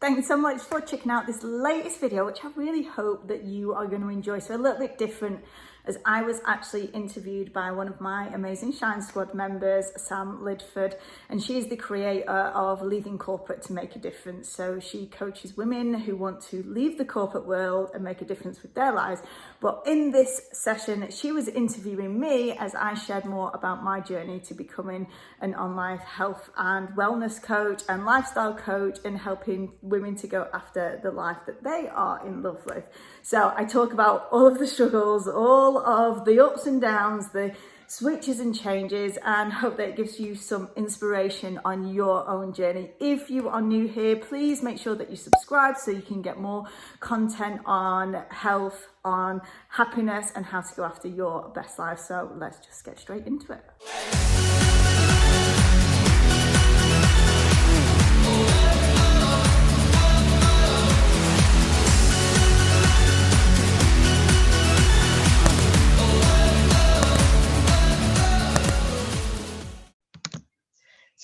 Thanks so much for checking out this latest video, which I really hope that you are going to enjoy. So a little bit different, as I was actually interviewed by one of my amazing Shine Squad members, Sam Lidford, and she is the creator of Leaving Corporate to Make a Difference. So she coaches women who want to leave the corporate world and make a difference with their lives. But in this session, she was interviewing me as I shared more about my journey to becoming an online health and wellness coach and lifestyle coach and helping women to go after the life that they are in love with. So I talk about all of the struggles, all of the ups and downs, the switches and changes, and hope that it gives you some inspiration on your own journey. If you are new here, please make sure that you subscribe so you can get more content on health, on happiness, and how to go after your best life. So let's just get straight into it.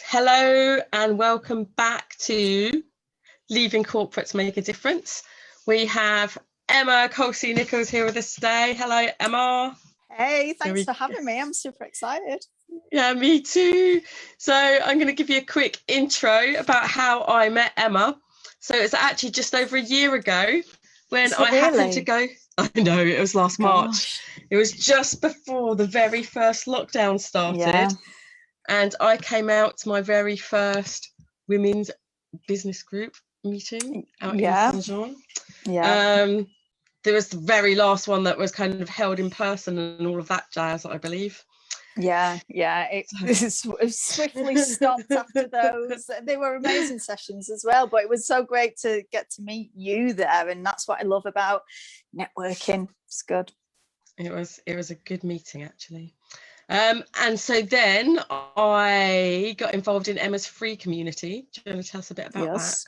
Hello and welcome back to Leaving Corporate to Make a Difference. We have Emma Colsey-Nicholls here with us today. Hello, Emma. Hey, thanks for having me. I'm super excited. Yeah, me too. So I'm going to give you a quick intro about how I met Emma. So it's actually just over a year ago when happened to go. I know, it was last March. It was just before the very first lockdown started. Yeah. And I came out to my very first women's business group meeting out in Saint-Jean. Yeah. There was the very last one that was kind of held in person and all of that jazz, I believe. Yeah. It swiftly stopped after those. They were amazing sessions as well, but it was so great to get to meet you there. And that's what I love about networking. It's good. It was a good meeting, actually. And so then I got involved in Emma's free community. Do you want to tell us a bit about that?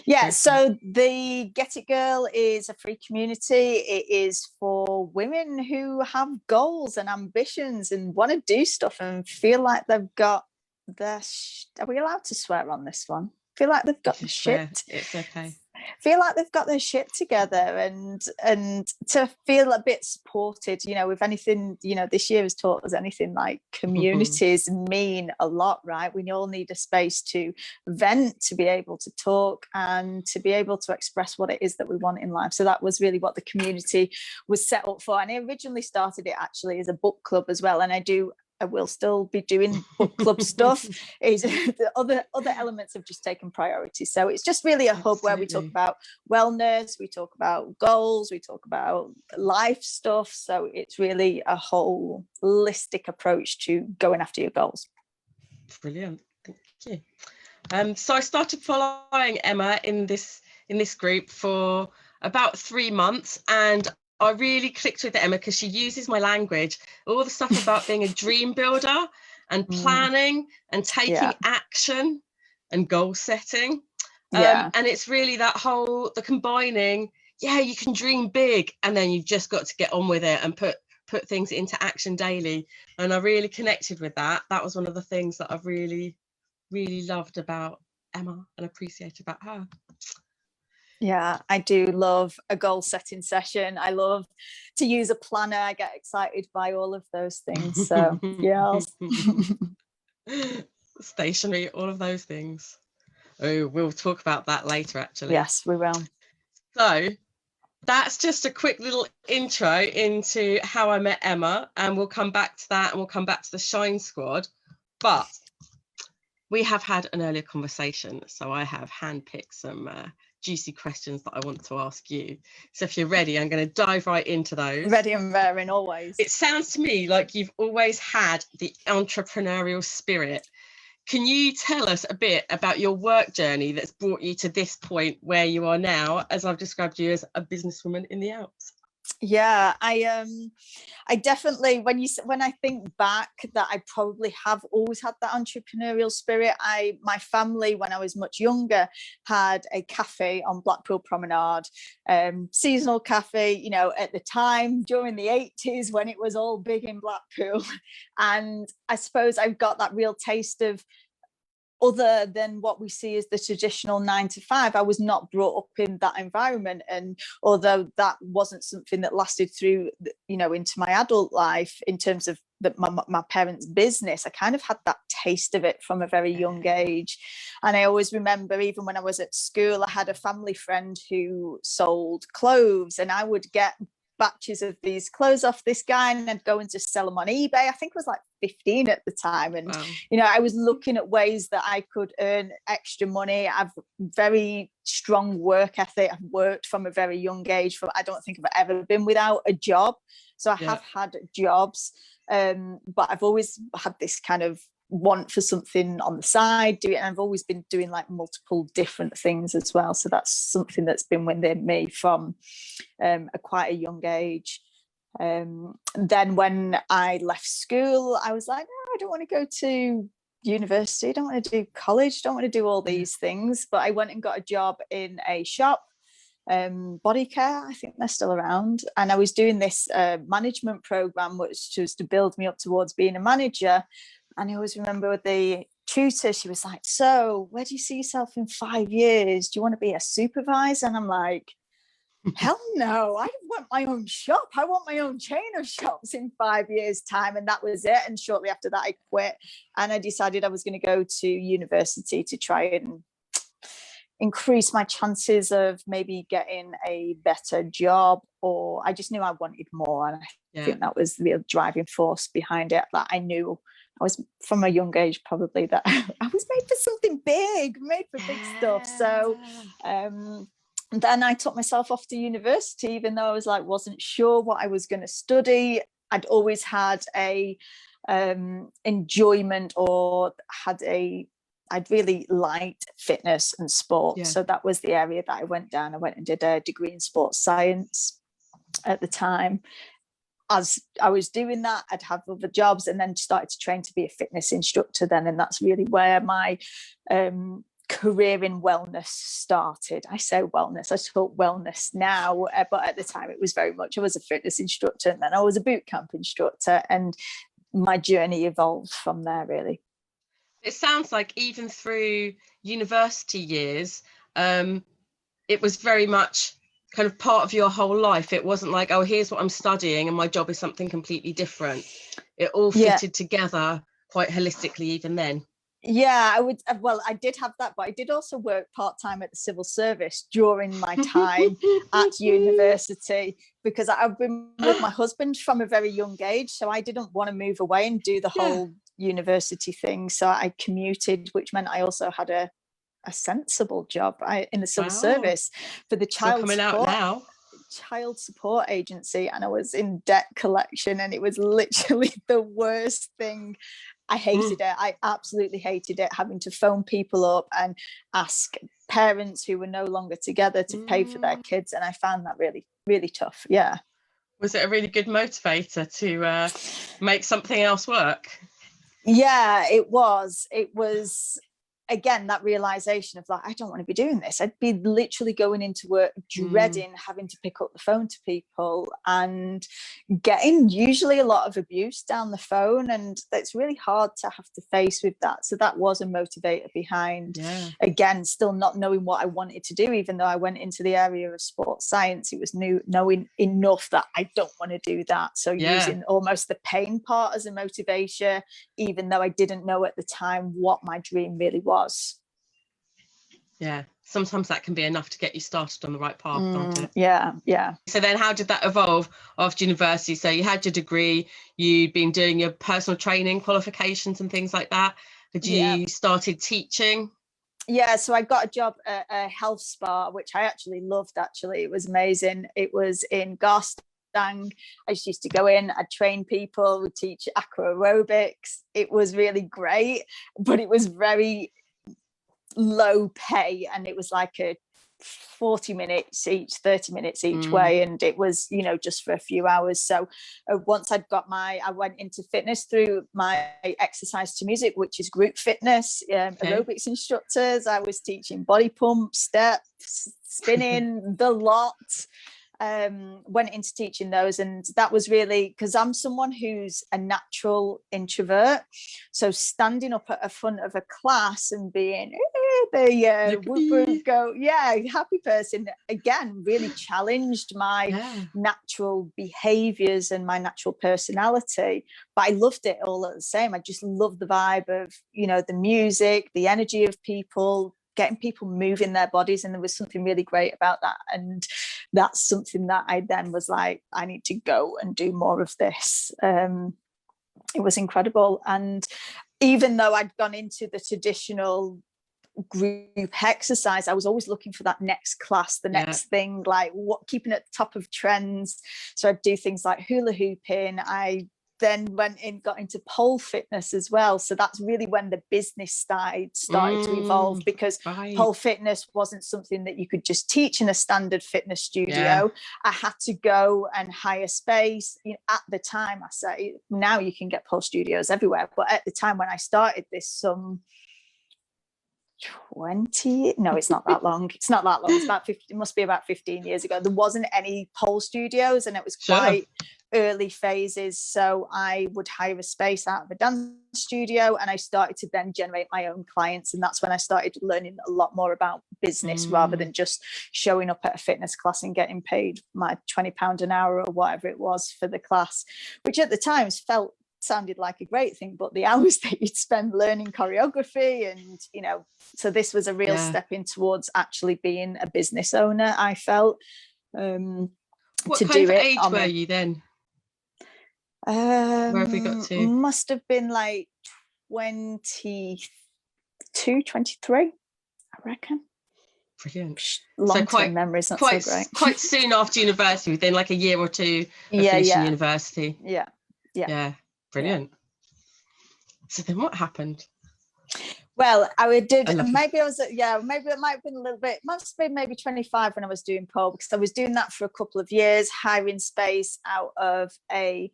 Yeah, so the Get It Girl is a free community. It is for women who have goals and ambitions and want to do stuff and feel like they've got their are we allowed to swear on this one? Feel like they've got the shit. It's okay. Feel like they've got their shit together and to feel a bit supported, if anything, this year has taught us anything, like communities mean a lot, right? We all need a space to vent, to be able to talk and to be able to express what it is that we want in life. So that was really what the community was set up for. And I originally started it actually as a book club as well. And I will still be doing book club stuff. Is the other elements have just taken priority. So it's just really a hub where we talk about wellness, we talk about goals, we talk about life stuff. So it's really a holistic approach to going after your goals. Brilliant, thank you. So I started following Emma in this group for about 3 months, and I really clicked with Emma because she uses my language, all the stuff about being a dream builder and planning and taking action and goal setting. And it's really the combining, you can dream big and then you've just got to get on with it and put things into action daily. And I really connected with that. That was one of the things that I've really, really loved about Emma and appreciate about her. Yeah, I do love a goal setting session. I love to use a planner. I get excited by all of those things. So, Stationery, all of those things. Oh, we'll talk about that later, actually. Yes, we will. So that's just a quick little intro into how I met Emma, and we'll come back to that and we'll come back to the Shine Squad. But we have had an earlier conversation, so I have handpicked some juicy questions that I want to ask you. So if you're ready, I'm going to dive right into those. Ready and raring, always. It sounds to me like you've always had the entrepreneurial spirit. Can you tell us a bit about your work journey that's brought you to this point where you are now, as I've described you as a businesswoman in the Alps? Yeah, I definitely, when I think back, that I probably have always had that entrepreneurial spirit. My family, when I was much younger, had a cafe on Blackpool Promenade, seasonal cafe, at the time during the 80s when it was all big in Blackpool. And I suppose I've got that real taste of other than what we see as the traditional 9 to 5. I was not brought up in that environment, and although that wasn't something that lasted through, you know, into my adult life in terms of my parents' business, I kind of had that taste of it from a very young age. And I always remember, even when I was at school, I had a family friend who sold clothes, and I would get batches of these clothes off this guy, and I'd go and just sell them on eBay. I think I was like 15 at the time, and Wow. you know, I was looking at ways that I could earn extra money. I've very strong work ethic. I've worked from a very young age. I don't think I've ever been without a job, so I have had jobs, but I've always had this kind of want for something on the side, and I've always been doing like multiple different things as well. So that's something that's been within me from quite a young age. Then when I left school, I was like, no, I don't want to go to university, I don't want to do college, I don't want to do all these things. But I went and got a job in a shop, body care, I think they're still around, and I was doing this management program, which was to build me up towards being a manager. And I always remember with the tutor, she was like, so where do you see yourself in 5 years? Do you want to be a supervisor? And I'm like, hell no, I want my own shop. I want my own chain of shops in 5 years' time. And that was it. And shortly after that, I quit. And I decided I was going to go to university to try and increase my chances of maybe getting a better job, or I just knew I wanted more. And I think that was the real driving force behind it, that I knew I was from a young age probably that I was made for something big, made for big stuff. So then I took myself off to university, even though I was like, wasn't sure what I was going to study. I'd always had a enjoyment, or I'd really liked fitness and sport. So that was the area that I went down. I went and did a degree in sports science at the time. As I was doing that, I'd have other jobs, and then started to train to be a fitness instructor then. And that's really where my career in wellness started. I say wellness, I talk wellness now, but at the time it was very much, I was a fitness instructor, and then I was a bootcamp instructor, and my journey evolved from there, really. It sounds like even through university years, it was very much kind of part of your whole life. It wasn't like, oh, here's what I'm studying and my job is something completely different. It all fitted together quite holistically even then. Yeah, I did have that, but I did also work part-time at the civil service during my time at university, because I've been with my husband from a very young age, so I didn't want to move away and do the whole university thing. So I commuted, which meant I also had a sensible job in the civil service for the child support agency, and I was in debt collection, and it was literally the worst thing. I hated it. I absolutely hated it, having to phone people up and ask parents who were no longer together to pay for their kids, and I found that really, really tough. Yeah. Was it a really good motivator to make something else work? Yeah, it was. It was, again, that realization of like, I don't want to be doing this. I'd be literally going into work dreading having to pick up the phone to people, and getting usually a lot of abuse down the phone, and it's really hard to have to face with that. So that was a motivator behind, again, still not knowing what I wanted to do. Even though I went into the area of sports science, it was knowing enough that I don't want to do that. So using almost the pain part as a motivation, even though I didn't know at the time what my dream really was. Yeah, sometimes that can be enough to get you started on the right path, can't it? Yeah. So then how did that evolve after university? So you had your degree, you'd been doing your personal training qualifications and things like that. Had you started teaching? Yeah, so I got a job at a health spa, which I actually loved. It was amazing. It was in Garstang. I just used to go in, I'd train people, would teach aqua aerobics. It was really great, but it was very low pay, and it was like a 40 minutes each, 30 minutes each way, and it was, just for a few hours. So once I went into fitness through my exercise to music, which is group fitness, aerobics instructors. I was teaching body pump, steps, spinning, the lot. went into teaching those, and that was really because I'm someone who's a natural introvert, so standing up at the front of a class and being the whoop whoop go happy person again really challenged my natural behaviors and my natural personality, but I loved it all at the same. I just loved the vibe of, you know, the music, the energy of people, getting people moving their bodies, and there was something really great about that. And that's something that I then was like, I need to go and do more of this. It was incredible. And even though I'd gone into the traditional group exercise, I was always looking for that next class, the next thing, like keeping at the top of trends. So I'd do things like hula hooping. I then got into pole fitness as well. So that's really when the business side started to evolve, because pole fitness wasn't something that you could just teach in a standard fitness studio. I had to go and hire space. You know, at the time, I say now you can get pole studios everywhere, but at the time when I started this, some 20, no, it's not that long. It's not that long. It's about 50, it must be about 15 years ago. There wasn't any pole studios, and it was quite early phases. So I would hire a space out of a dance studio, and I started to then generate my own clients. And that's when I started learning a lot more about business rather than just showing up at a fitness class and getting paid my £20 an hour or whatever it was for the class, which at the times sounded like a great thing, but the hours that you'd spend learning choreography, and you know, so this was a real step in towards actually being a business owner, I felt. What kind of age were you then? Where have we got to? Must have been like 22, 23, I reckon. Brilliant. Long-term memories, not so great. Quite soon after university, within like a year or two of finishing university. Yeah. Brilliant. So then what happened? Well, maybe it might have been a little bit, must have been maybe 25 when I was doing pole, because I was doing that for a couple of years, hiring space out of a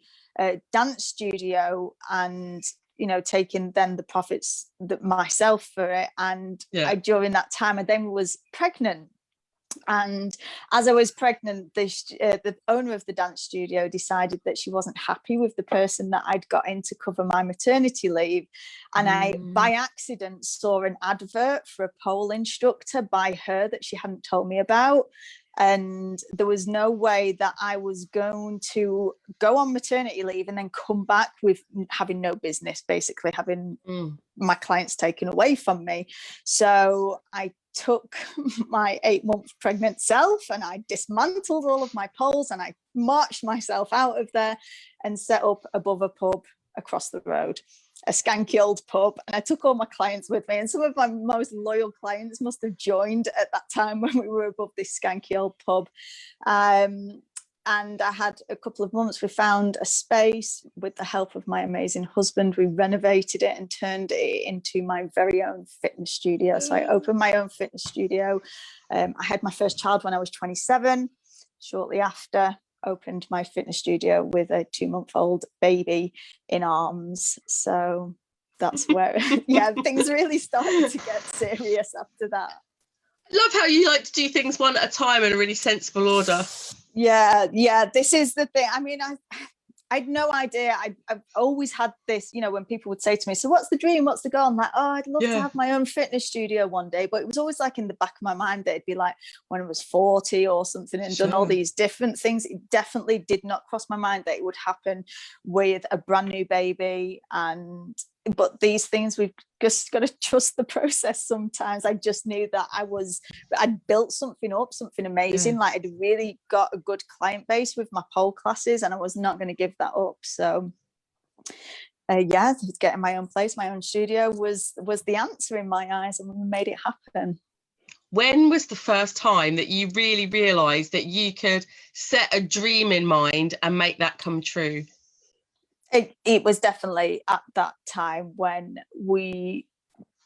dance studio, and you know, taking then the profits myself for it. And during that time I then was pregnant. And as I was pregnant, the owner of the dance studio decided that she wasn't happy with the person that I'd got in to cover my maternity leave. And I, by accident, saw an advert for a pole instructor by her that she hadn't told me about. And there was no way that I was going to go on maternity leave and then come back with having no business, basically having my clients taken away from me. So I took my 8-month pregnant self and I dismantled all of my poles, and I marched myself out of there and set up above a pub across the road, a skanky old pub. And I took all my clients with me, and some of my most loyal clients must have joined at that time when we were above this skanky old pub. And I had a couple of months. We found a space with the help of my amazing husband. We renovated it and turned it into my very own fitness studio. So I opened my own fitness studio. I had my first child when I was 27. Shortly after, opened my fitness studio with a 2-month-old baby in arms. So that's where, things really started to get serious after that. Love how you like to do things one at a time in a really sensible order. Yeah, this is the thing. I mean, I had no idea. I've always had this, you know, when people would say to me, so what's the dream, what's the goal? I'm like, oh, I'd love to have my own fitness studio one day. But it was always like in the back of my mind that it'd be like when I was 40 or something and done all these different things. It definitely did not cross my mind that it would happen with a brand new baby. But these things, we've just got to trust the process sometimes. I just knew that I'd built something up, something amazing. Like I'd really got a good client base with my pole classes, and I was not going to give that up. So getting my own place, my own studio was the answer in my eyes, and we made it happen. When was the first time that you really realised that you could set a dream in mind and make that come true? It was definitely at that time when we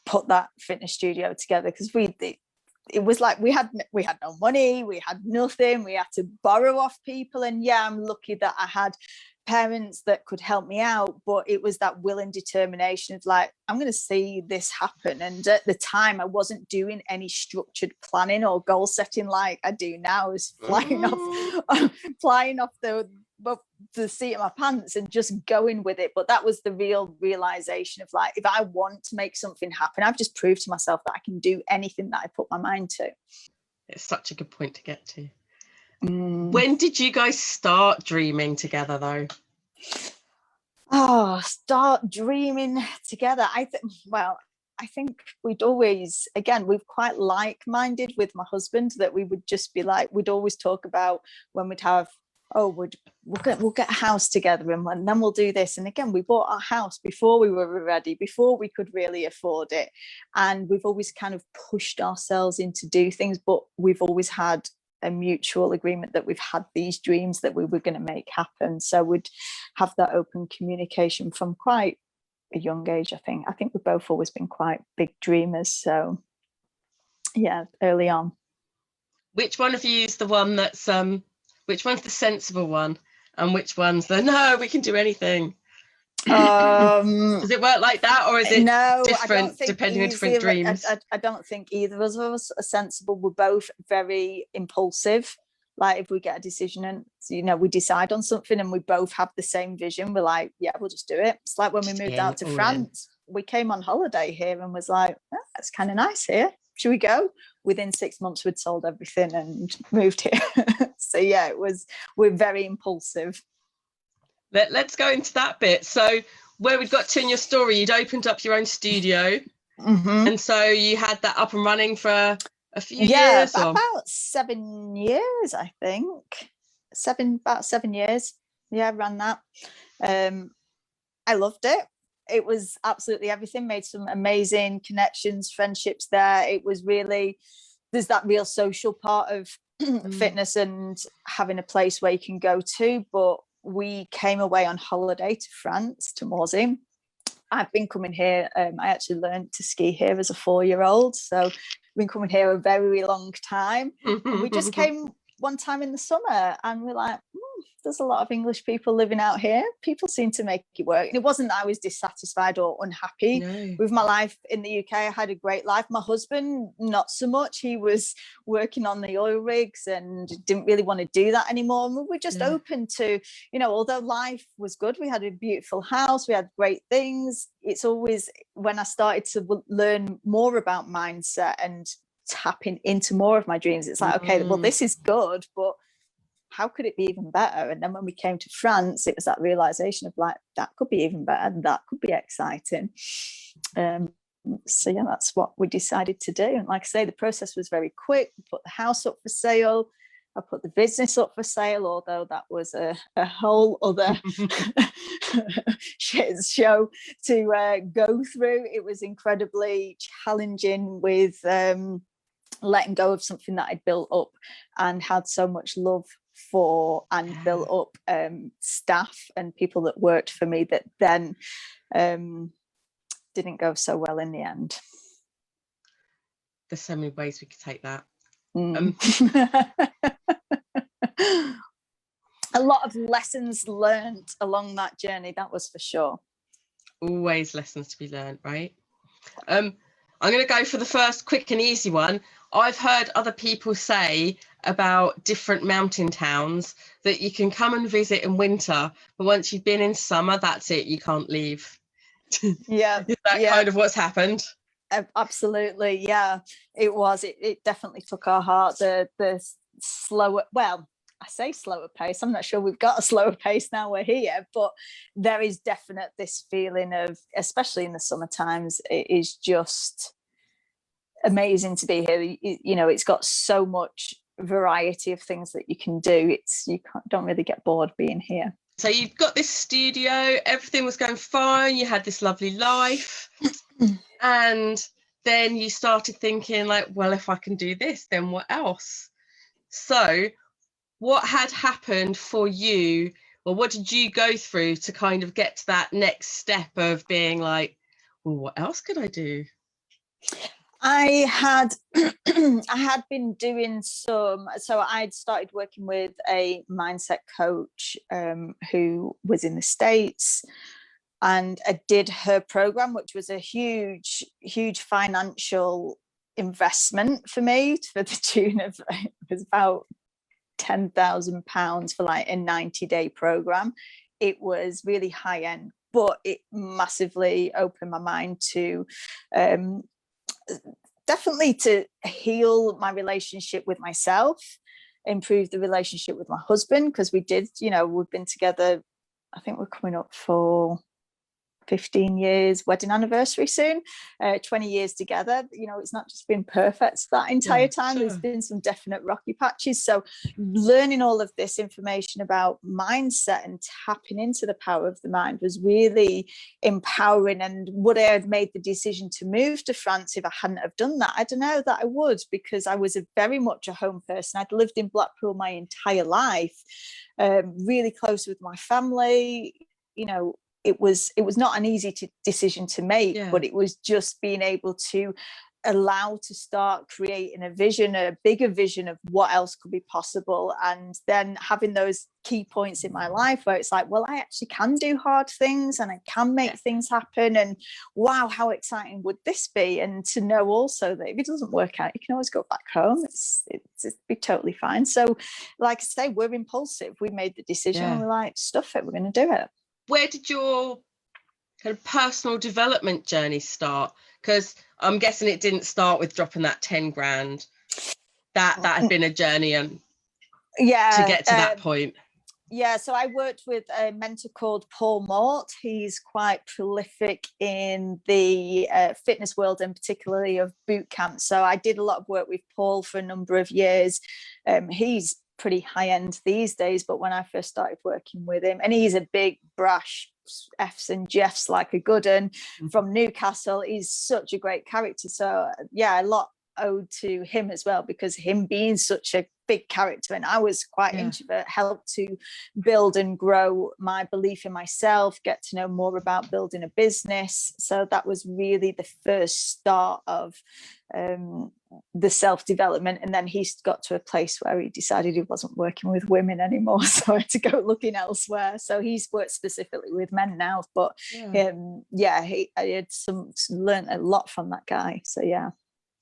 put that fitness studio together, because it was like we had no money, we had nothing, we had to borrow off people. And I'm lucky that I had parents that could help me out, but it was that will and determination of like, I'm going to see this happen. And at the time I wasn't doing any structured planning or goal setting like I do now. I was flying off the seat of my pants and just going with it. But that was the real realization of like, if I want to make something happen, I've just proved to myself that I can do anything that I put my mind to. It's such a good point to get to. When did you guys start dreaming together though? Oh, start dreaming together. I think we'd always, again, we're quite like-minded with my husband, that we would just be like, we'd always talk about when we'd have, we'll get a house together and then we'll do this. And again, we bought our house before we were ready, before we could really afford it. And we've always kind of pushed ourselves into do things, but we've always had a mutual agreement that we've had these dreams that we were going to make happen. So we'd have that open communication from quite a young age. I think we've both always been quite big dreamers. So yeah, early on. Which one of you is the one that's which one's the sensible one and which one's the no, we can do anything? Does it work like that, or is it different depending on different dreams? I don't think either of us are sensible. We're both very impulsive. Like if we get a decision and we decide on something and we both have the same vision, we're like, yeah, we'll just do it. It's like when we moved out to France, we came on holiday here and was like, oh, that's kind of nice here. Should we go? Within 6 months, we'd sold everything and moved here. So yeah, we're very impulsive. Let's go into that bit. So where we'd got to in your story, you'd opened up your own studio. And so you had that up and running for a few years? About 7 years, I think. About 7 years. Yeah, ran that. I loved it. It was absolutely everything. Made some amazing connections, friendships there. It was really, there's that real social part of fitness and having a place where you can go to. But we came away on holiday to France, to Morsey. I've been coming here. I actually learned to ski here as a 4-year-old. So I've been coming here a very long time. And we just came one time in the summer and we're like, there's a lot of English people living out here. People seem to make it work. And it wasn't that I was dissatisfied or unhappy with my life in the UK. I had a great life. My husband, not so much. He was working on the oil rigs and didn't really want to do that anymore. And we were just open to, although life was good, we had a beautiful house, we had great things. It's always when I started to learn more about mindset and tapping into more of my dreams, it's like, okay, well, this is good, but how could it be even better? And then when we came to France, it was that realization of like, that could be even better, and that could be exciting. So yeah, that's what we decided to do. And like I say, the process was very quick. We put the house up for sale. I put the business up for sale, although that was a whole other shit show to go through. It was incredibly challenging with letting go of something that I'd built up and had so much love for, and built up staff and people that worked for me that then didn't go so well in the end. There's so many ways we could take that. A lot of lessons learned along that journey, that was for sure. Always lessons to be learned, right? I'm going to go for the first quick and easy one. I've heard other people say about different mountain towns that you can come and visit in winter, but once you've been in summer, that's it, you can't leave. Yeah. Is that kind of what's happened? Absolutely, yeah. It was. It definitely took our heart. The slower, well, I say slower pace. I'm not sure we've got a slower pace now we're here, but there is definite this feeling of, especially in the summer times, it is just amazing to be here. It's got so much variety of things that you can do. Don't really get bored being here. So you've got this studio, everything was going fine, you had this lovely life, and then you started thinking like, well, if I can do this, then what else? So what had happened for you, or what did you go through to kind of get to that next step of being like, well, what else could I do? I had I had been doing some, so I'd started working with a mindset coach who was in the States, and I did her program, which was a huge financial investment for me, for the tune of, it was about £10,000 for like a 90-day program. It was really high end, but it massively opened my mind to definitely to heal my relationship with myself, improve the relationship with my husband, because we did, we've been together, I think we're coming up for 15 years wedding anniversary soon, 20 years together. It's not just been perfect that entire time. Sure. There's been some definite rocky patches. So learning all of this information about mindset and tapping into the power of the mind was really empowering. And would I have made the decision to move to France if I hadn't have done that? I don't know that I would, because I was very much a home person. I'd lived in Blackpool my entire life, really close with my family. It was not an easy decision to make, but it was just being able to allow to start creating a bigger vision of what else could be possible. And then having those key points in my life where it's like, well, I actually can do hard things and I can make things happen. And wow, how exciting would this be? And to know also that if it doesn't work out, you can always go back home. It's be totally fine. So like I say, we're impulsive. We made the decision and we're like, stuff it, we're going to do it. Where did your kind of personal development journey start? Because I'm guessing it didn't start with dropping that 10 grand. That had been a journey to get to that point. Yeah, so I worked with a mentor called Paul Mort. He's quite prolific in the fitness world, and particularly of Bootcamp. So I did a lot of work with Paul for a number of years. He's pretty high end these days, but when I first started working with him, and he's a big brash F's and Jeff's like a good one from Newcastle. He's such a great character. So yeah, a lot owed to him as well, because him being such a big character and I was quite introvert helped to build and grow my belief in myself, get to know more about building a business. So that was really the first start of the self-development. And then he got to a place where he decided he wasn't working with women anymore, so I had to go looking elsewhere. So he's worked specifically with men now, but I had learned a lot from that guy. So yeah,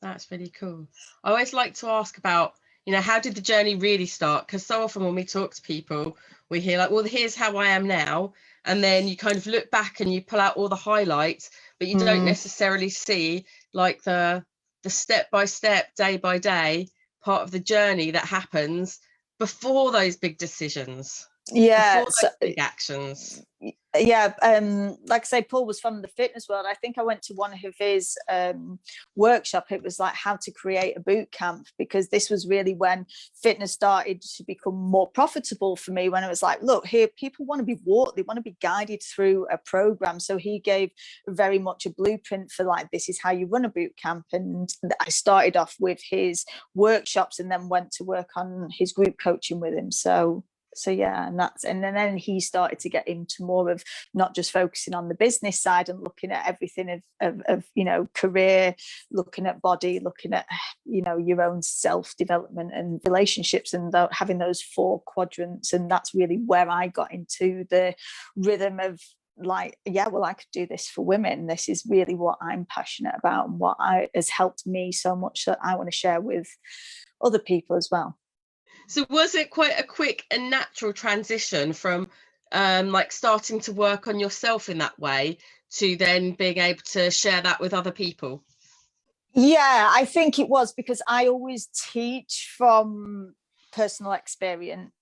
that's really cool. I always like to ask about, how did the journey really start? Because so often when we talk to people, we hear like, well, here's how I am now, and then you kind of look back and you pull out all the highlights, but you don't necessarily see like the step by step, day by day part of the journey that happens before those big decisions, before those big actions. Like I say, Paul was from the fitness world. I think I went to one of his workshop. It was like how to create a boot camp, because this was really when fitness started to become more profitable for me, when it was like, look, here people want to be walked, they want to be guided through a program. So he gave very much a blueprint for like, this is how you run a boot camp. And I started off with his workshops and then went to work on his group coaching with him. So yeah, and then he started to get into more of not just focusing on the business side and looking at everything of career, looking at body, looking at your own self-development and relationships, and having those 4 quadrants. And that's really where I got into the rhythm of like, I could do this for women. This is really what I'm passionate about and what has helped me so much that I want to share with other people as well. So was it quite a quick and natural transition from like starting to work on yourself in that way to then being able to share that with other people? Yeah, I think it was, because I always teach from personal experience,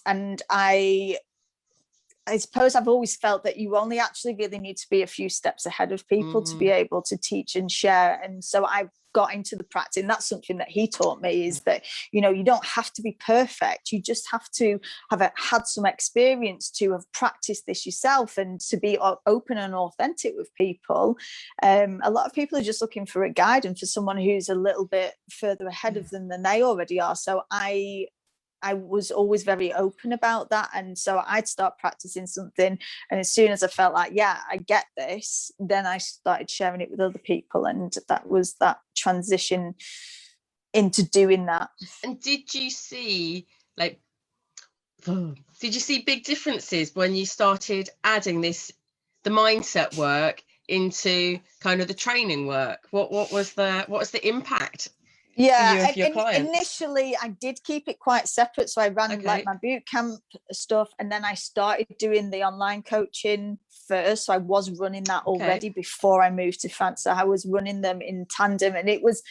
and I suppose I've always felt that you only actually really need to be a few steps ahead of people to be able to teach and share. And so I've got into the practice, and that's something that he taught me, is that you don't have to be perfect, you just have to have had some experience to have practiced this yourself and to be open and authentic with people. A lot of people are just looking for a guide and for someone who's a little bit further ahead of them than they already are. So I I was always very open about that. And so I'd start practicing something. And as soon as I felt like, yeah, I get this, then I started sharing it with other people. And that was that transition into doing that. And did you see big differences when you started adding the mindset work into kind of the training work? What was the impact? Yeah, for your clients? Initially I did keep it quite separate. So I ran like my boot camp stuff, and then I started doing the online coaching first. So I was running that already before I moved to France. So I was running them in tandem, and it was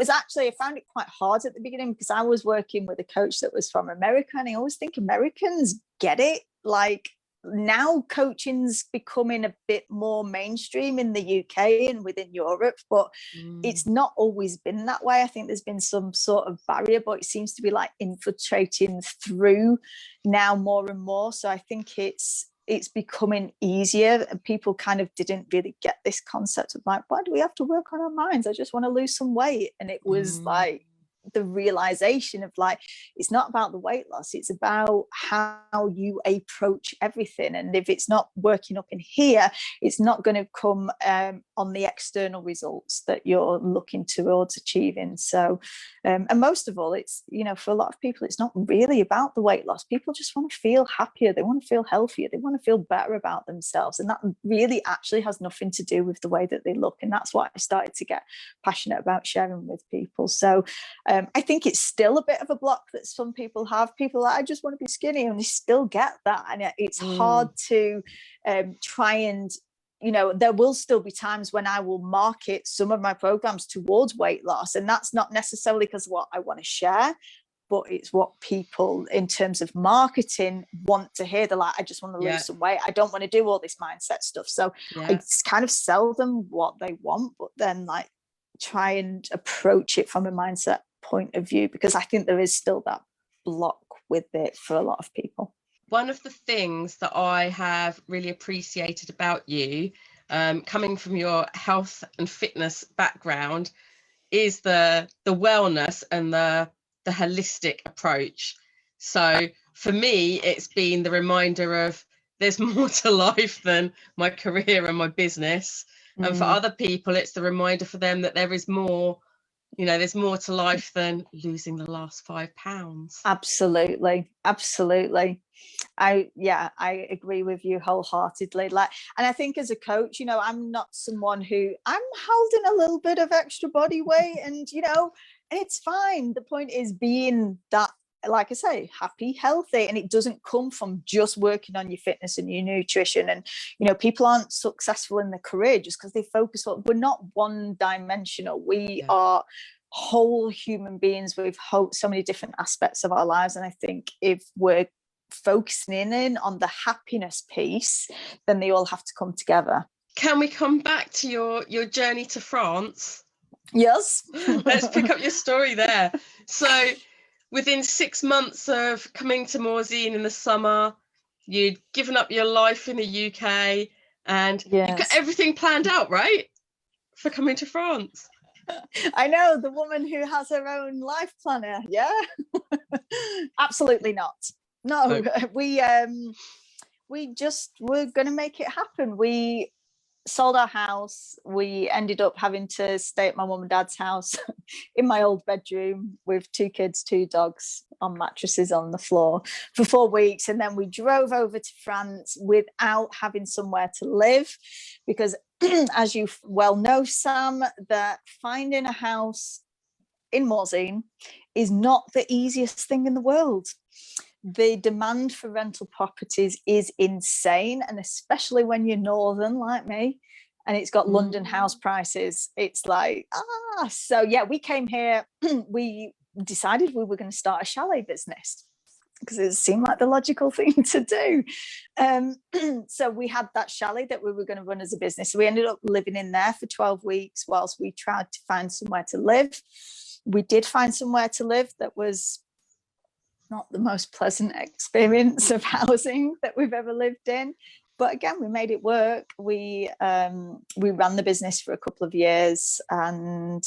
actually, I found it quite hard at the beginning because I was working with a coach that was from America, and I always think Americans get it. Like, now coaching's becoming a bit more mainstream in the UK and within Europe, but it's not always been that way. I think there's been some sort of barrier, but it seems to be like infiltrating through now more and more. So I think it's becoming easier, and people kind of didn't really get this concept of like, why do we have to work on our minds? I just want to lose some weight. And it was like the realization of like, it's not about the weight loss, it's about how you approach everything. And if it's not working up in here, it's not going to come on the external results that you're looking towards achieving. So and most of all, it's, you know, for a lot of people, it's not really about the weight loss. People just want to feel happier, they want to feel healthier, they want to feel better about themselves, and that really actually has nothing to do with the way that they look. And that's what I started to get passionate about sharing with people. So I think it's still a bit of a block that some people have. People like, I just want to be skinny, and they still get that. And it's hard to try and, you know, there will still be times when I will market some of my programs towards weight loss. And that's not necessarily because of what I want to share, but it's what people in terms of marketing want to hear. They're like, I just want to lose some weight. I don't want to do all this mindset stuff. So I kind of sell them what they want, but then like try and approach it from a mindset point of view, because I think there is still that block with it for a lot of people. One of the things that I have really appreciated about you, coming from your health and fitness background, is the wellness and the holistic approach. So for me, it's been the reminder of there's more to life than my career and my business. And for other people, it's the reminder for them that there is more, you know, there's more to life than losing the last 5 pounds. Absolutely. I agree with you wholeheartedly. Like, and I think as a coach, you know, I'm not someone who, I'm holding a little bit of extra body weight, and, you know, and it's fine. The point is being that, like I say, happy, healthy, and it doesn't come from just working on your fitness and your nutrition. And, you know, people aren't successful in their career just because they focus on, we're not one dimensional. We are whole human beings with so many different aspects of our lives. And I think if we're focusing in on the happiness piece, then they all have to come together. Can we come back to your journey to France? Yes. Let's pick up your story there. So within 6 months of coming to Morzine in the summer, you'd given up your life in the UK, and you've got everything planned out, right, for coming to France? I know, the woman who has her own life planner. Yeah. Absolutely not. No. We just were going to make it happen. We sold our house. We ended up having to stay at my mum and dad's house in my old bedroom with 2 kids, 2 dogs on mattresses on the floor for 4 weeks. And then we drove over to France without having somewhere to live, because as you well know, Sam, that finding a house in Morzine is not the easiest thing in the world. The demand for rental properties is insane, and especially when you're northern like me and it's got London house prices, it's like, so yeah, we came here. We decided we were going to start a chalet business because it seemed like the logical thing to do. So we had that chalet that we were going to run as a business. So we ended up living in there for 12 weeks whilst we tried to find somewhere to live. We did find somewhere to live that was not the most pleasant experience of housing that we've ever lived in, but again, we made it work. We ran the business for a couple of years, and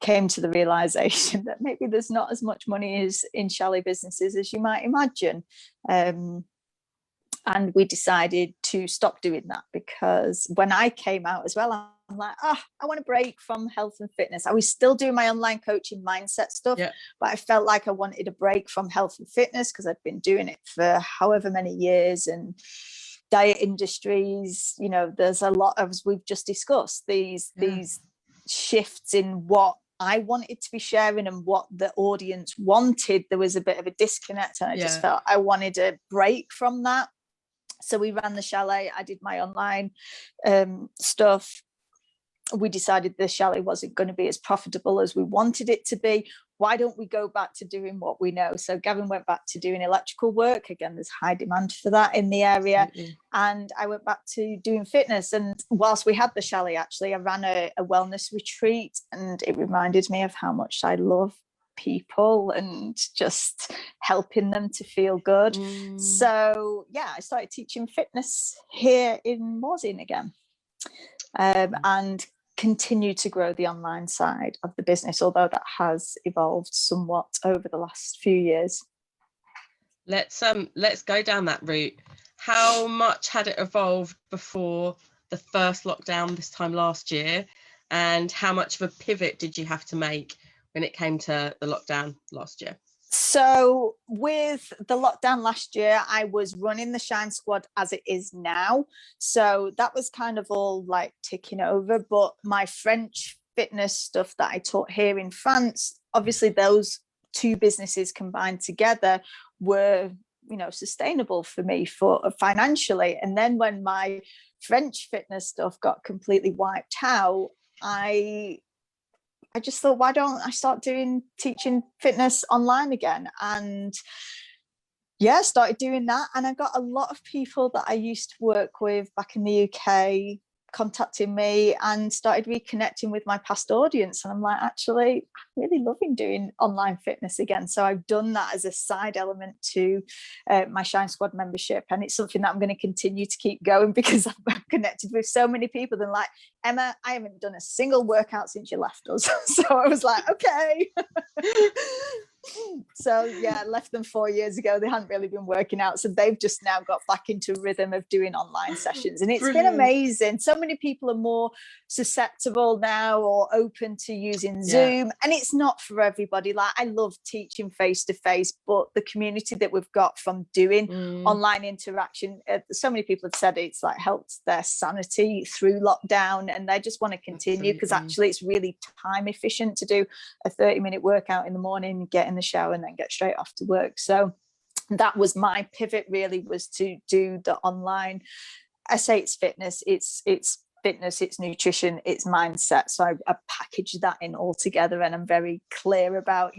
came to the realization that maybe there's not as much money as in chalet businesses as you might imagine. And we decided to stop doing that, because when I came out as well, I'm like, I want a break from health and fitness. I was still doing my online coaching mindset stuff, but I felt like I wanted a break from health and fitness because I'd been doing it for however many years. And diet industries, you know, there's a lot of, as we've just discussed, these shifts in what I wanted to be sharing and what the audience wanted. There was a bit of a disconnect, and I just felt I wanted a break from that. So we ran the chalet. I did my online stuff. We decided the chalet wasn't going to be as profitable as we wanted it to be. Why don't we go back to doing what we know? So Gavin went back to doing electrical work. Again, there's high demand for that in the area. And I went back to doing fitness. And whilst we had the chalet, actually, I ran a wellness retreat, and it reminded me of how much I love people and just helping them to feel good. So yeah, I started teaching fitness here in Morzine again, and continue to grow the online side of the business, although that has evolved somewhat over the last few years. Let's go down that route. How much had it evolved before the first lockdown this time last year, and how much of a pivot did you have to make when it came to the lockdown last year? So with the lockdown last year, I was running the Shine Squad as it is now. So that was kind of all like ticking over. But my French fitness stuff that I taught here in France, obviously those two businesses combined together were, you know, sustainable for me for financially. And then when my French fitness stuff got completely wiped out, I just thought, why don't I start teaching fitness online again? And yeah, started doing that. And I got a lot of people that I used to work with back in the UK contacting me and started reconnecting with my past audience. And I'm like, actually, I'm really loving doing online fitness again. So I've done that as a side element to my Shine Squad membership. And it's something that I'm going to continue to keep going, because I've connected with so many people. And like, Emma, I haven't done a single workout since you left us. So I was like, okay. So yeah, I left them 4 years ago. They hadn't really been working out, so they've just now got back into rhythm of doing online sessions, and it's been amazing. So many people are more susceptible now or open to using Zoom, and it's not for everybody. Like, I love teaching face to face, but the community that we've got from doing online interaction, so many people have said it's like helped their sanity through lockdown, and they just want to continue, because actually it's really time efficient to do a 30-minute workout in the morning, get in the shower, and then get straight off to work. So that was my pivot, really, was to do the online. I say it's fitness, it's fitness, it's nutrition, it's mindset. So I packaged that in all together, and I'm very clear about,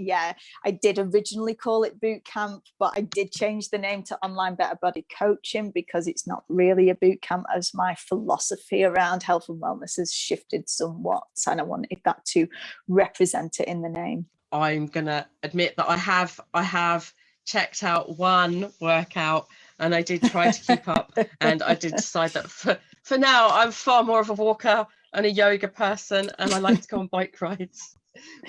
I did originally call it Bootcamp, but I did change the name to Online Better Body Coaching, because it's not really a bootcamp, as my philosophy around health and wellness has shifted somewhat, and I wanted that to represent it in the name. I'm gonna admit that I have checked out one workout, and I did try to keep up, and I did decide that for now I'm far more of a walker and a yoga person, and I like to go on bike rides.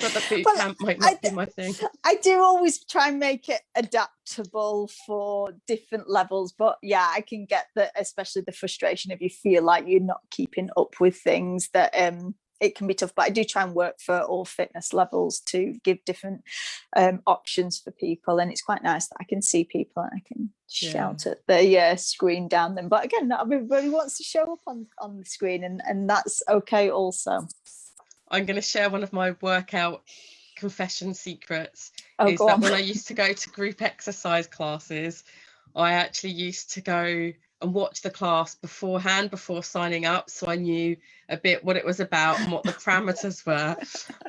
But the boot camp might not be my thing. I do always try and make it adaptable for different levels, but yeah, I can get that, especially the frustration if you feel like you're not keeping up with things, that it can be tough. But I do try and work for all fitness levels to give different options for people, and it's quite nice that I can see people and I can shout at the screen down them. But again, not everybody wants to show up on the screen, and that's okay also. I'm going to share one of my workout confession secrets. That when I used to go to group exercise classes, I actually used to go and watch the class beforehand, before signing up, so I knew a bit what it was about and what the parameters were.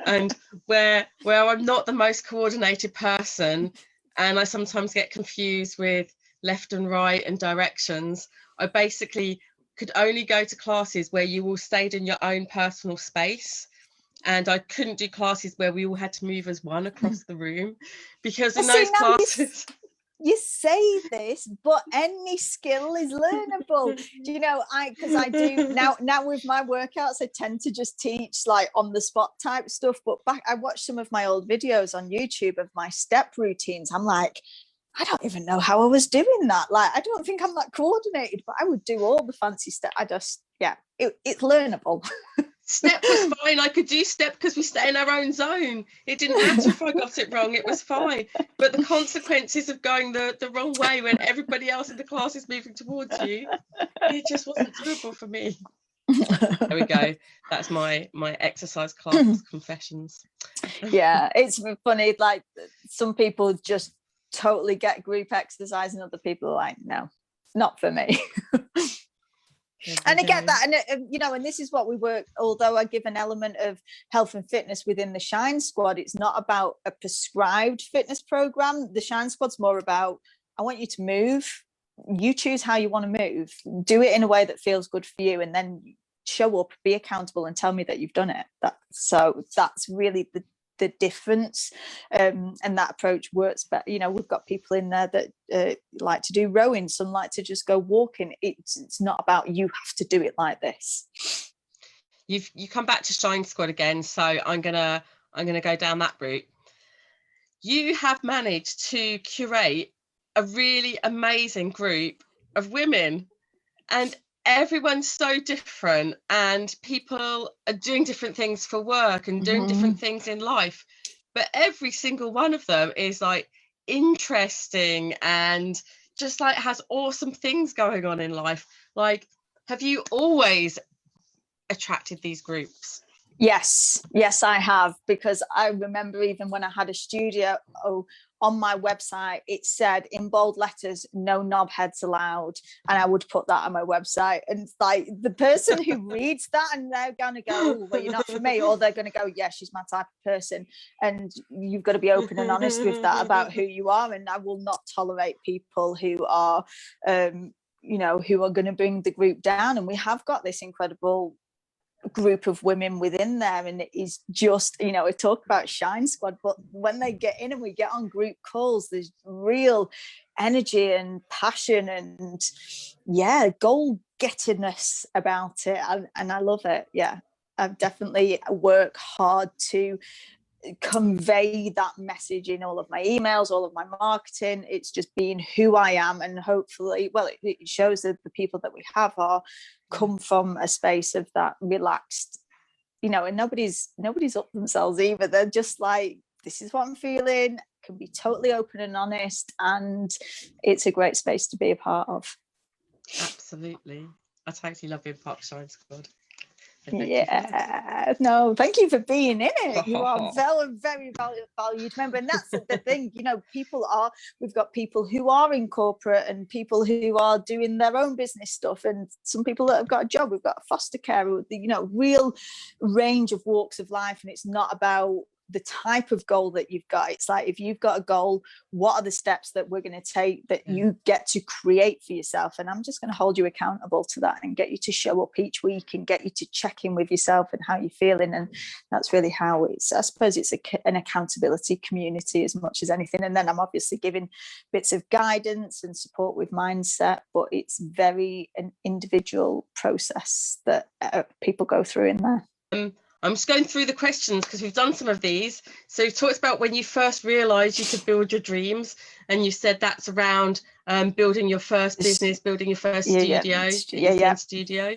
And where I'm not the most coordinated person, and I sometimes get confused with left and right and directions, I basically could only go to classes where you all stayed in your own personal space. And I couldn't do classes where we all had to move as one across the room, because in those classes... you say this, but any skill is learnable. Do you know, because I do now with my workouts, I tend to just teach like on the spot type stuff. But back, I watched some of my old videos on YouTube of my step routines. I'm like, I don't even know how I was doing that. Like, I don't think I'm that coordinated, but I would do all the fancy stuff. It's learnable. Step was fine. I could do step because we stay in our own zone. It didn't matter if I got it wrong. It was fine. But the consequences of going the wrong way when everybody else in the class is moving towards you, it just wasn't doable for me. There we go. That's my exercise class confessions. Yeah, it's funny. Like, some people just totally get group exercise and other people are like, no, not for me. And I get that, and you know, and this is what we work. Although I give an element of health and fitness within the Shine Squad, it's not about a prescribed fitness program. The Shine Squad's more about, I want you to move. You choose how you want to move. Do it in a way that feels good for you, and then show up, be accountable, and tell me that you've done it. So that's really the difference, and that approach works. But you know, we've got people in there that like to do rowing, some like to just go walking. It's not about you have to do it like this. You come back to Shine Squad again, so I'm gonna go down that route. You have managed to curate a really amazing group of women, and everyone's so different, and people are doing different things for work and doing different things in life, but every single one of them is like interesting and just like has awesome things going on in life. Like, have you always attracted these groups? Yes, I have, because I remember even when I had a studio on my website, it said in bold letters, no knobheads allowed. And I would put that on my website. And like, the person who reads that, and they're going to go, oh, well, you're not for me. Or they're going to go, yeah, she's my type of person. And you've got to be open and honest with that about who you are. And I will not tolerate people who are, you know, who are going to bring the group down. And we have got this incredible group of women within there, and it is just, you know, we talk about Shine Squad, but when they get in and we get on group calls, there's real energy and passion and goal-gettedness about it, and I love it. I've definitely worked hard to convey that message in all of my emails, all of my marketing. It's just being who I am, and hopefully, well, it shows that the people that we have are come from a space of that relaxed, you know, and nobody's up themselves either. They're just like, this is what I'm feeling, can be totally open and honest, and it's a great space to be a part of. Absolutely. I totally love being part of Shine Squad. No, thank you for being in it. You are very, very valued member, and that's the thing, you know, we've got people who are in corporate and people who are doing their own business stuff, and some people that have got a job. We've got a foster care, you know, real range of walks of life, and it's not about the type of goal that you've got. It's like, if you've got a goal, what are the steps that we're going to take that you get to create for yourself? And I'm just going to hold you accountable to that and get you to show up each week and get you to check in with yourself and how you're feeling. And that's really how it's, I suppose it's an accountability community as much as anything. And then I'm obviously giving bits of guidance and support with mindset, but it's very an individual process that people go through in there. I'm just going through the questions because we've done some of these. So you talked about when you first realised you could build your dreams, and you said that's around building your first business, building your first studio.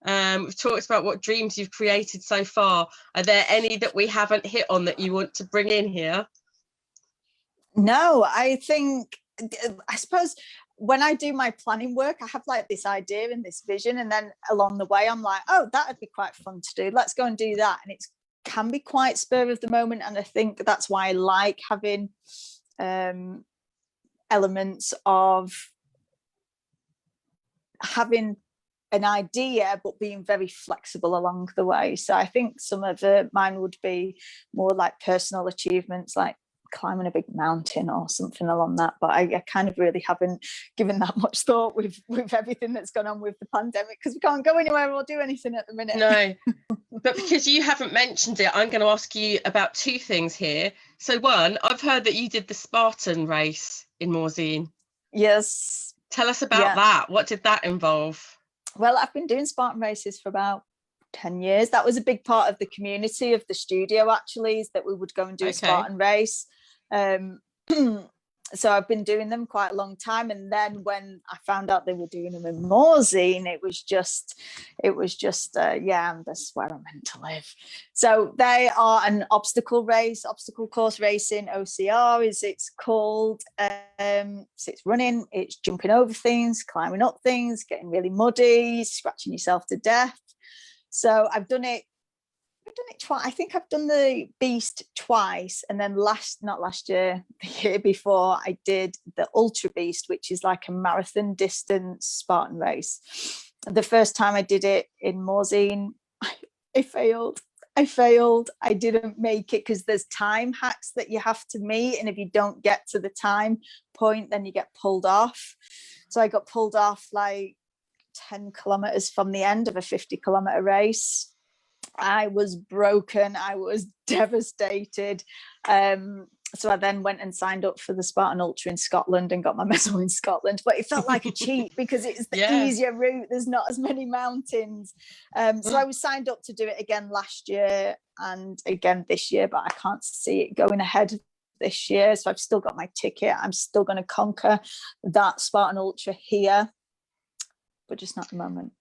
We've talked about what dreams you've created so far. Are there any that we haven't hit on that you want to bring in here? No, I suppose when I do my planning work, I have like this idea and this vision, and then along the way I'm like, oh, that would be quite fun to do, let's go and do that. And it can be quite spur of the moment, and I think that's why I like having elements of having an idea but being very flexible along the way. So I think some of mine would be more like personal achievements, like climbing a big mountain or something along that, but I kind of really haven't given that much thought with everything that's gone on with the pandemic, because we can't go anywhere or do anything at the minute. No, But because you haven't mentioned it, I'm going to ask you about two things here. So one, I've heard that you did the Spartan race in Morzine. Yes. Tell us about that. What did that involve? Well, I've been doing Spartan races for about 10 years. That was a big part of the community of the studio, actually, is that we would go and do a Spartan race. So I've been doing them quite a long time. And then when I found out they were doing them in Morzine, it was just, that's where I'm meant to live. So they are an obstacle course racing, OCR as it's called. So it's running, it's jumping over things, climbing up things, getting really muddy, scratching yourself to death. So I've done it twice. I think I've done the Beast twice, and then not last year, the year before, I did the Ultra Beast, which is like a marathon distance Spartan race. The first time I did it in Morzine, I failed. I didn't make it because there's time hacks that you have to meet, and if you don't get to the time point, then you get pulled off. So I got pulled off like 10 kilometers from the end of a 50-kilometer race. I was broken. I was devastated. So I then went and signed up for the Spartan Ultra in Scotland and got my medal in Scotland. But it felt like a cheat because it's the easier route. There's not as many mountains. So I was signed up to do it again last year and again this year, but I can't see it going ahead this year. So I've still got my ticket. I'm still going to conquer that Spartan Ultra here, but just not at the moment.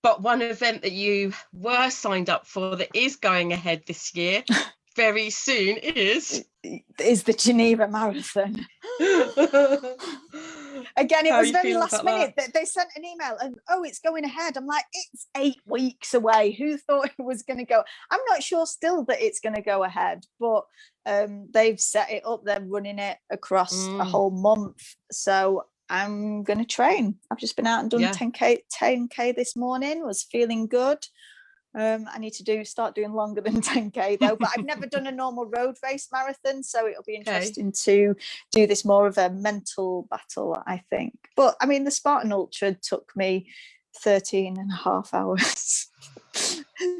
But one event that you were signed up for that is going ahead this year very soon is the Geneva Marathon. Again, it was very last minute that they sent an email and it's going ahead. I'm like, it's 8 weeks away. Who thought it was going to go? I'm not sure still that it's going to go ahead, but they've set it up. They're running it across a whole month. So I'm going to train. I've just been out and done 10K this morning, was feeling good. I need to start doing longer than 10K though, but I've never done a normal road race marathon. So it'll be interesting to do this more of a mental battle, I think. But I mean, the Spartan Ultra took me 13 and a half hours.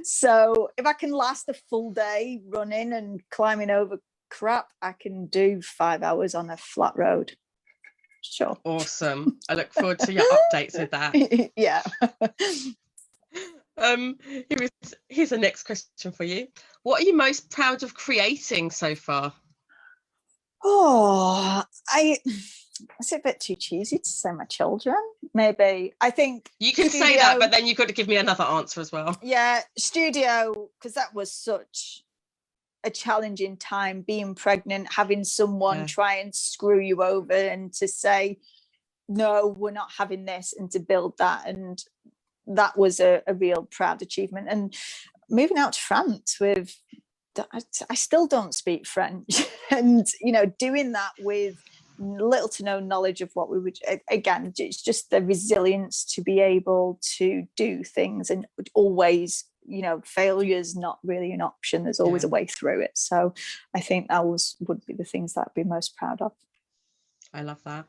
So if I can last a full day running and climbing over crap, I can do 5 hours on a flat road. Sure. Awesome. I look forward to your updates with that. Yeah. Here's the next question for you. What are you most proud of creating so far? It's a bit too cheesy to say my children. Maybe. I think you can say that, but then you've got to give me another answer as well. Yeah, studio, because that was such a challenging time, being pregnant, having someone try and screw you over and to say, no, we're not having this, and to build that. And that was a real proud achievement. And moving out to France I still don't speak French. And, doing that with little to no knowledge of what we would, again, it's just the resilience to be able to do things, and always, failure's not really an option. There's always a way through it. So I think that would be the things that I'd be most proud of. I love that.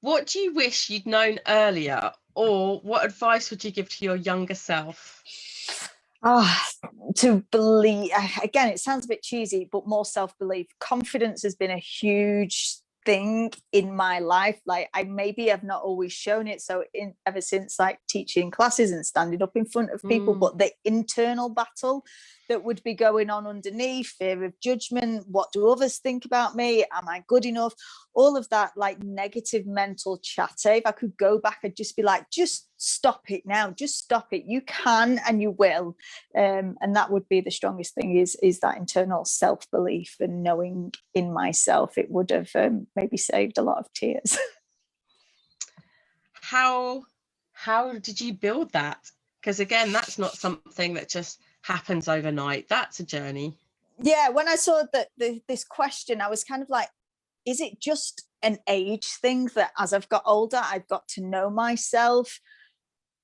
What do you wish you'd known earlier, or what advice would you give to your younger self? To believe, again, it sounds a bit cheesy, but more self-belief. Confidence has been a huge thing in my life. Like, I maybe have not always shown it. So ever since like teaching classes and standing up in front of people, but the internal battle that would be going on underneath, fear of judgment, what do others think about me, am I good enough, all of that like negative mental chatter. If I could go back, I'd just be like, just stop it now, just stop it, you can and you will. And that would be the strongest thing, is that internal self-belief and knowing in myself. It would have maybe saved a lot of tears. How did you build that? Because again, that's not something that just happens overnight. That's a journey. Yeah, when I saw that this question, I was kind of like, is it just an age thing that as I've got older, I've got to know myself?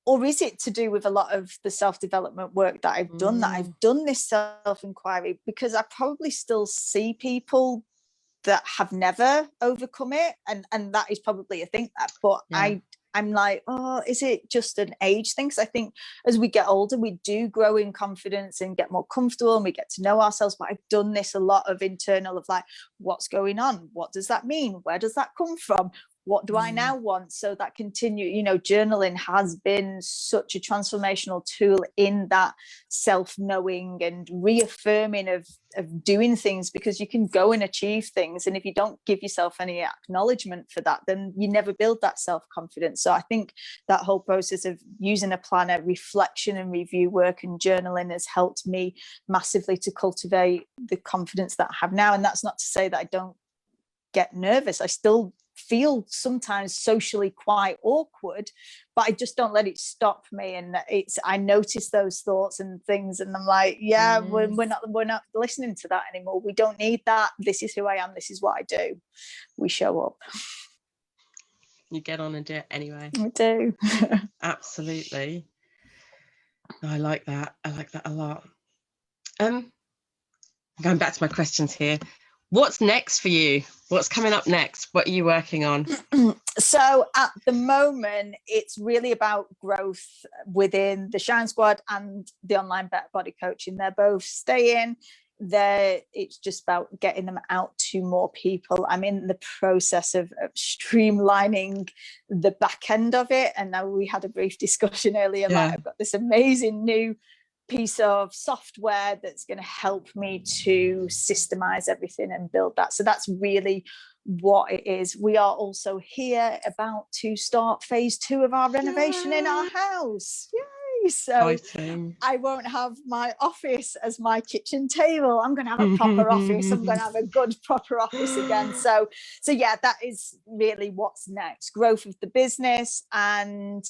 Or is it to do with a lot of the self-development work that I've done, that I've done this self-inquiry? Because I probably still see people that have never overcome it. And that is probably a thing. But I'm like, oh, is it just an age thing? Because I think as we get older, we do grow in confidence and get more comfortable, and we get to know ourselves. But I've done this a lot of internal of like, what's going on? What does that mean? Where does that come from? What do I now want? So that journaling has been such a transformational tool in that self-knowing and reaffirming of doing things, because you can go and achieve things, and if you don't give yourself any acknowledgement for that, then you never build that self-confidence. So I think that whole process of using a planner, reflection and review work and journaling has helped me massively to cultivate the confidence that I have now. And that's not to say that I don't get nervous. I still feel sometimes socially quite awkward, but I just don't let it stop me. And I notice those thoughts and things, and I'm like, yeah, we're not listening to that anymore. We don't need that. This is who I am. This is what I do. We show up. You get on and do it anyway. We do. Absolutely. I like that. I like that a lot. Going back to my questions here. What's next for you? What's coming up next? What are you working on? So at the moment, it's really about growth within the Shine Squad and the online Better Body Coaching. They're both staying there. It's just about getting them out to more people. I'm in the process of streamlining the back end of it. And now we had a brief discussion earlier. Like, I've got this amazing new piece of software that's going to help me to systemize everything and build that. So that's really what it is. We are also here about to start phase 2 of our renovation in our house. Yay! So exciting. I won't have my office as my kitchen table. I'm going to have a proper office. I'm going to have a good proper office again. So yeah, that is really what's next. Growth of the business and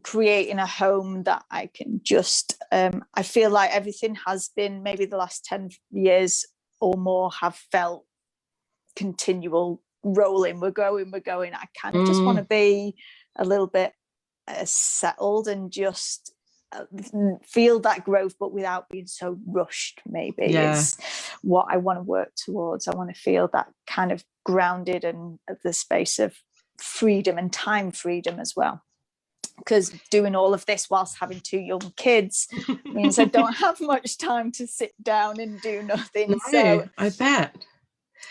creating a home that I can just I feel like everything has been, maybe the last 10 years or more, have felt continual rolling. We're going. I kind of just want to be a little bit settled and just feel that growth, but without being so rushed, maybe is what I want to work towards. I want to feel that kind of grounded and the space of freedom and time freedom as well. Because doing all of this whilst having 2 young kids means I don't have much time to sit down and do nothing. No, so I bet.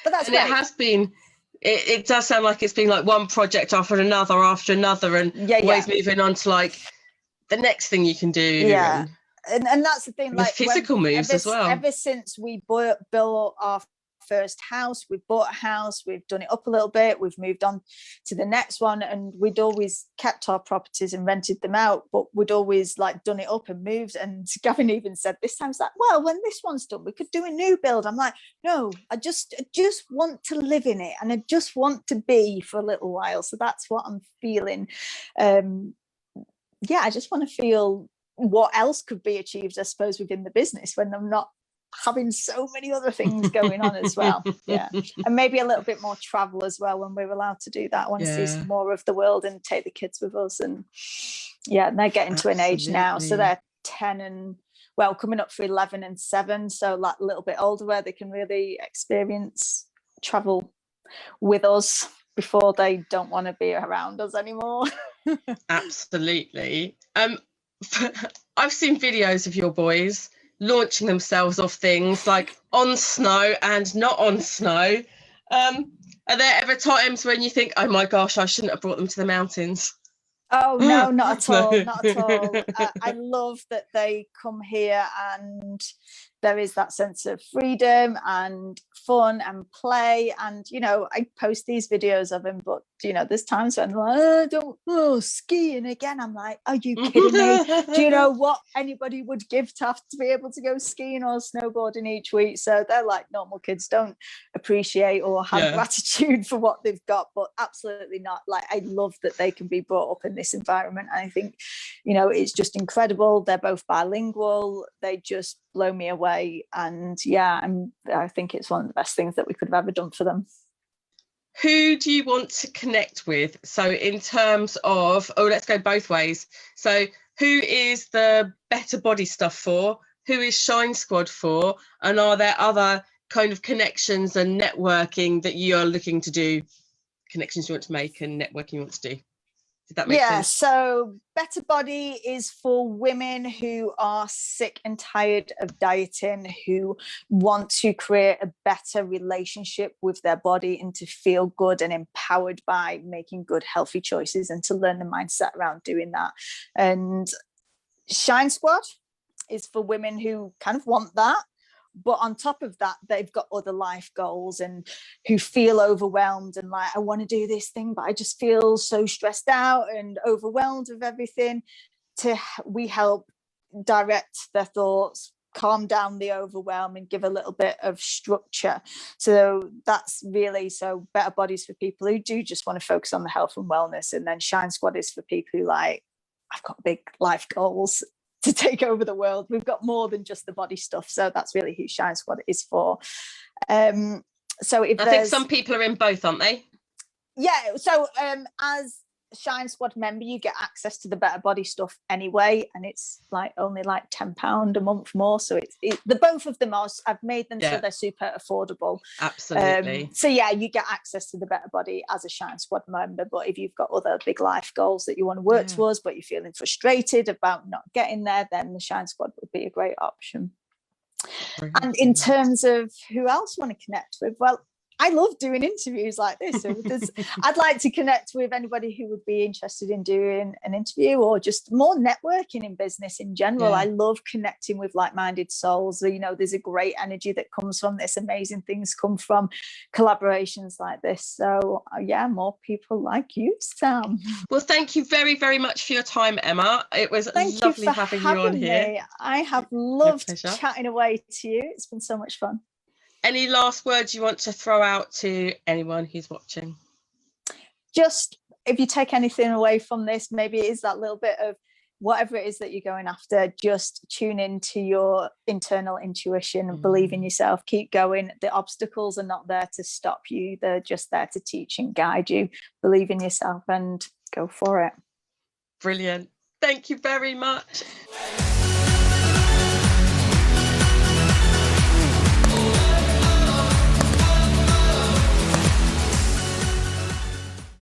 But that's and great. It has been. It does sound like it's been like one project after another, and always moving on to like the next thing you can do. Yeah, and that's the thing. Like physical moves as well. Ever since we built our first house, we've bought a house, we've done it up a little bit, we've moved on to the next one, and we'd always kept our properties and rented them out, but we'd always like done it up and moved. And Gavin even said this time, like, well, when this one's done we could do a new build. I'm like, no, I just want to live in it, and I just want to be for a little while. So that's what I'm feeling. I just want to feel what else could be achieved, I suppose, within the business when I'm not having so many other things going on as well. And maybe a little bit more travel as well when we're allowed to do that. I want to see some more of the world and take the kids with us. And they're getting to an age now, so they're 10 and coming up for 11 and 7, so like a little bit older, where they can really experience travel with us before they don't want to be around us anymore. Absolutely. I've seen videos of your boys launching themselves off things like on snow and not on snow. Are there ever times when you think, oh my gosh, I shouldn't have brought them to the mountains? Oh no, not at all. Not at all. I love that they come here and there is that sense of freedom and fun and play. And, I post these videos of him, but, there's times when I'm like, skiing again. I'm like, are you kidding me? Do you know what anybody would give to have to be able to go skiing or snowboarding each week? So they're like normal kids, don't appreciate or have gratitude for what they've got, but absolutely not. Like, I love that they can be brought up in this environment. I think, it's just incredible. They're both bilingual. They just blow me away. And I think it's one of the best things that we could have ever done for them. Who do you want to connect with? So in terms of, let's go both ways. So who is the Better Body stuff for? Who is Shine Squad for? And are there other kind of connections and networking that you are looking to do? Connections you want to make and networking you want to do? Did that make sense? So Better Body is for women who are sick and tired of dieting, who want to create a better relationship with their body and to feel good and empowered by making good, healthy choices, and to learn the mindset around doing that. And Shine Squad is for women who kind of want that, but on top of that, they've got other life goals and who feel overwhelmed and like, I want to do this thing, but I just feel so stressed out and overwhelmed with everything. We help direct their thoughts, calm down the overwhelm, and give a little bit of structure. So that's really, so Better Bodies for people who do just want to focus on the health and wellness, and then Shine Squad is for people who like, I've got big life goals to take over the world. We've got more than just the body stuff. So that's really who Shine Squad is for. So if I think some people are in both, aren't they? Yeah. So as Shine Squad member, you get access to the Better Body stuff anyway, and it's like only like £10 a month more. So the both of them are, I've made them so they're super affordable. Absolutely. So yeah, you get access to the Better Body as a Shine Squad member. But if you've got other big life goals that you want to work towards, but you're feeling frustrated about not getting there, then the Shine Squad would be a great option. Brilliant. And in terms of who else you want to connect with, well, I love doing interviews like this. So I'd like to connect with anybody who would be interested in doing an interview, or just more networking in business in general. Yeah. I love connecting with like-minded souls. You know, there's a great energy that comes from this. Amazing things come from collaborations like this. So yeah, more people like you, Sam. Well, thank you very, very much for your time, Emma. It was lovely having you on here. I have loved chatting away to you. It's been so much fun. Any last words you want to throw out to anyone who's watching? Just, if you take anything away from this, maybe it is that little bit of whatever it is that you're going after, just tune into your internal intuition and believe in yourself. Keep going. The obstacles are not there to stop you. They're just there to teach and guide you. Believe in yourself and go for it. Brilliant. Thank you very much.